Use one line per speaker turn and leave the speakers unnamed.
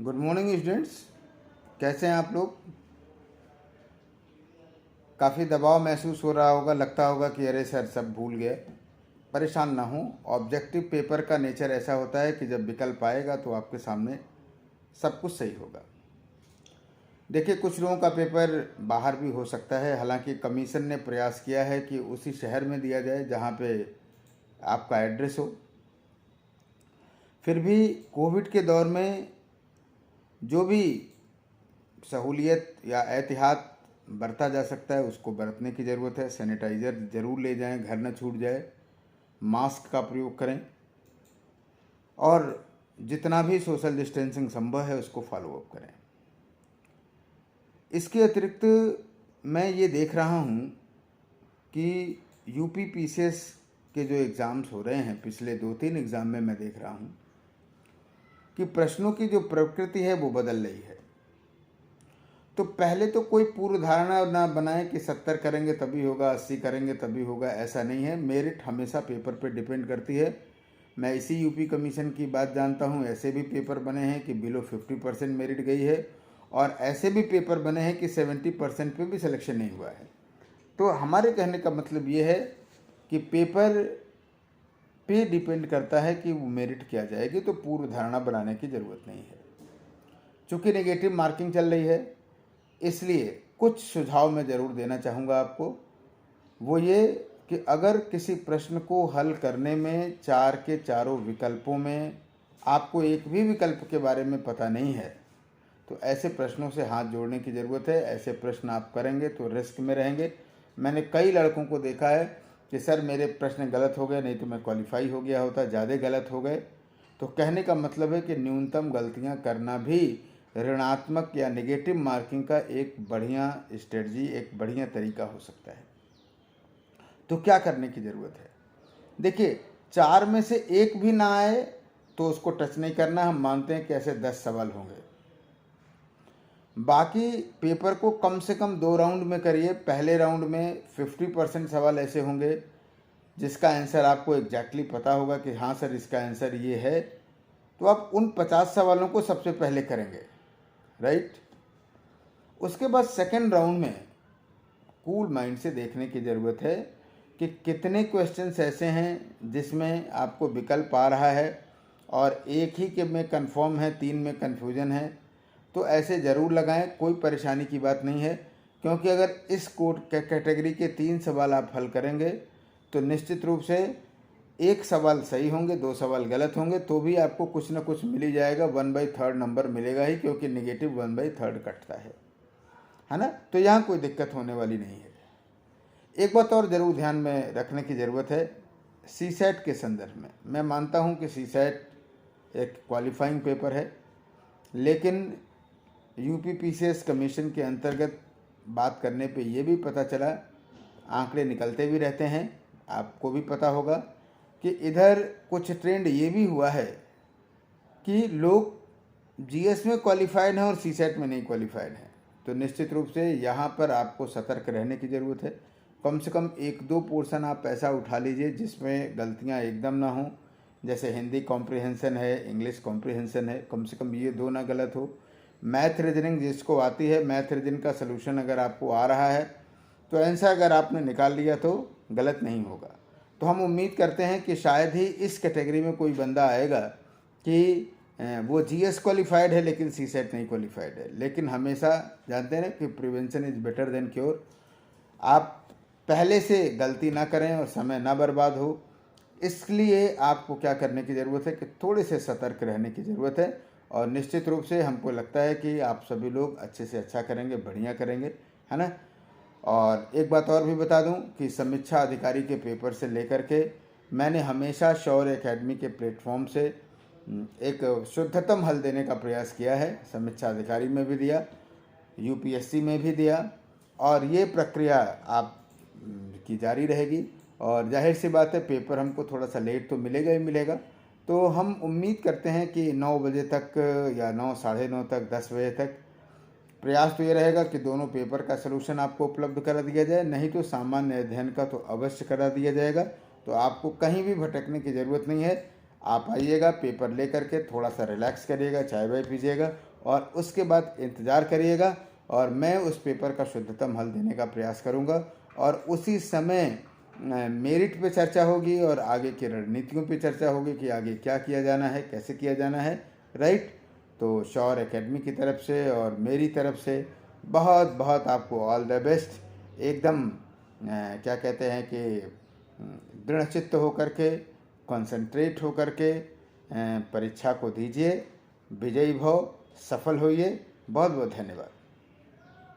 Good morning students. कैसे हैं आप लोग? काफ़ी दबाव महसूस हो रहा होगा, लगता होगा कि अरे सर सब भूल गए। परेशान ना हो। ऑब्जेक्टिव पेपर का नेचर ऐसा होता है कि जब विकल्प आएगा तो आपके सामने सब कुछ सही होगा। देखिए, कुछ लोगों का पेपर बाहर भी हो सकता है। हालांकि कमीशन ने प्रयास किया है कि उसी शहर में दिया जाए जहां पे आपका एड्रेस हो। फिर भी कोविड के दौर में जो भी सहूलियत या एहतियात बरता जा सकता है उसको बरतने की ज़रूरत है। सैनिटाइज़र ज़रूर ले जाएं, घर न छूट जाए। मास्क का प्रयोग करें और जितना भी सोशल डिस्टेंसिंग संभव है उसको फॉलो अप करें। इसके अतिरिक्त मैं ये देख रहा हूँ कि यूपी पीसीएस के जो एग्ज़ाम्स हो रहे हैं, पिछले 2-3 एग्ज़ाम में मैं देख रहा हूँ कि प्रश्नों की जो प्रकृति है वो बदल रही है। तो पहले तो कोई पूर्व धारणा ना बनाएं कि 70 करेंगे तभी होगा, 80 करेंगे तभी होगा। ऐसा नहीं है। मेरिट हमेशा पेपर पर डिपेंड करती है। मैं इसी यूपी कमीशन की बात जानता हूं। ऐसे भी पेपर बने हैं कि बिलो 50% मेरिट गई है और ऐसे भी पेपर बने हैं कि 70% पे भी सिलेक्शन नहीं हुआ है। तो हमारे कहने का मतलब ये है कि पेपर पे डिपेंड करता है कि वो मेरिट क्या जाएगी, तो पूर्व धारणा बनाने की ज़रूरत नहीं है। चूँकि नेगेटिव मार्किंग चल रही है, इसलिए कुछ सुझाव मैं ज़रूर देना चाहूँगा आपको। वो ये कि अगर किसी प्रश्न को हल करने में 4 के चारों विकल्पों में आपको एक भी विकल्प के बारे में पता नहीं है, तो ऐसे प्रश्नों से हाथ जोड़ने की ज़रूरत है। ऐसे प्रश्न आप करेंगे तो रिस्क में रहेंगे। मैंने कई लड़कों को देखा है कि सर मेरे प्रश्न गलत हो गए, नहीं तो मैं क्वालिफाई हो गया होता, ज़्यादा गलत हो गए। तो कहने का मतलब है कि न्यूनतम गलतियाँ करना भी ऋणात्मक या नेगेटिव मार्किंग का एक बढ़िया स्ट्रेटजी, एक बढ़िया तरीका हो सकता है। तो क्या करने की ज़रूरत है? देखिए, 4 में से एक भी ना आए तो उसको टच नहीं करना। हम मानते हैं कि ऐसे 10 सवाल होंगे। बाकी पेपर को कम से कम 2 राउंड में करिए। पहले राउंड में 50% सवाल ऐसे होंगे जिसका आंसर आपको एग्जैक्टली पता होगा कि हाँ सर इसका आंसर ये है, तो आप उन 50 सवालों को सबसे पहले करेंगे, राइट। उसके बाद सेकेंड राउंड में कूल माइंड से देखने की ज़रूरत है कि कितने क्वेश्चंस ऐसे हैं जिसमें आपको विकल्प आ रहा है और एक ही के में कंफर्म है, 3 में कन्फ्यूजन है। तो ऐसे ज़रूर लगाएं, कोई परेशानी की बात नहीं है। क्योंकि अगर इस कोड कैटेगरी के 3 सवाल आप हल करेंगे तो निश्चित रूप से एक सवाल सही होंगे, 2 सवाल गलत होंगे, तो भी आपको कुछ ना कुछ मिल ही जाएगा। 1/3 नंबर मिलेगा ही, क्योंकि नेगेटिव 1/3 कटता है ना। तो यहाँ कोई दिक्कत होने वाली नहीं है। एक बात और ज़रूर ध्यान में रखने की ज़रूरत है। सीसैट के संदर्भ में मैं मानता हूँ कि सीसैट एक क्वालिफाइंग पेपर है, लेकिन यूपी पीसीएस कमीशन के अंतर्गत बात करने पे ये भी पता चला, आंकड़े निकलते भी रहते हैं, आपको भी पता होगा कि इधर कुछ ट्रेंड ये भी हुआ है कि लोग जीएस में क्वालिफाइड हैं और सीसैट में नहीं क्वालिफाइड हैं। तो निश्चित रूप से यहाँ पर आपको सतर्क रहने की ज़रूरत है। कम से कम 1-2 पोर्शन आप ऐसा उठा लीजिए जिसमें गलतियाँ एकदम ना हों। जैसे हिंदी कॉम्प्रिहेंसन है, इंग्लिश कॉम्प्रिहेंसन है, कम से कम ये 2 ना गलत हो। मैथ रीजनिंग जिसको आती है, मैथ रीजनिंग का सलूशन अगर आपको आ रहा है तो आंसर अगर आपने निकाल लिया तो गलत नहीं होगा। तो हम उम्मीद करते हैं कि शायद ही इस कैटेगरी में कोई बंदा आएगा कि वो जीएस क्वालिफाइड है लेकिन सीसेट नहीं क्वालिफाइड है। लेकिन हमेशा जानते हैं ना कि prevention is better than cure. आप पहले से गलती ना करें और समय ना बर्बाद हो, इसलिए आपको क्या करने की ज़रूरत है कि थोड़े से सतर्क रहने की ज़रूरत है। और निश्चित रूप से हमको लगता है कि आप सभी लोग अच्छे से अच्छा करेंगे, बढ़िया करेंगे, है ना। और एक बात और भी बता दूं कि समीक्षा अधिकारी के पेपर से लेकर के मैंने हमेशा शौर्य एकेडमी के प्लेटफॉर्म से एक शुद्धतम हल देने का प्रयास किया है। समीक्षा अधिकारी में भी दिया, यूपीएससी में भी दिया, और ये प्रक्रिया आप की जारी रहेगी। और जाहिर सी बात है, पेपर हमको थोड़ा सा लेट तो मिलेगा ही मिलेगा। तो हम उम्मीद करते हैं कि 9 बजे तक या 9, साढ़े 9 तक, 10 बजे तक प्रयास तो ये रहेगा कि दोनों पेपर का सलूशन आपको उपलब्ध करा दिया जाए। नहीं तो सामान्य अध्ययन का तो अवश्य करा दिया जाएगा। तो आपको कहीं भी भटकने की ज़रूरत नहीं है। आप आइएगा, पेपर ले करके थोड़ा सा रिलैक्स करिएगा, चाय वाय पीजिएगा और उसके बाद इंतज़ार करिएगा और मैं उस पेपर का शुद्धतम हल देने का प्रयास करूँगा और उसी समय मेरिट पे चर्चा होगी और आगे की रणनीतियों पे चर्चा होगी कि आगे क्या किया जाना है, कैसे किया जाना है। राइट। तो शौर एकेडमी की तरफ से और मेरी तरफ से बहुत बहुत आपको ऑल द बेस्ट। एकदम क्या कहते हैं कि दृढ़ चित्त होकर के, कॉन्सेंट्रेट होकर के परीक्षा को दीजिए, विजयी भव, सफल होइए। बहुत बहुत धन्यवाद।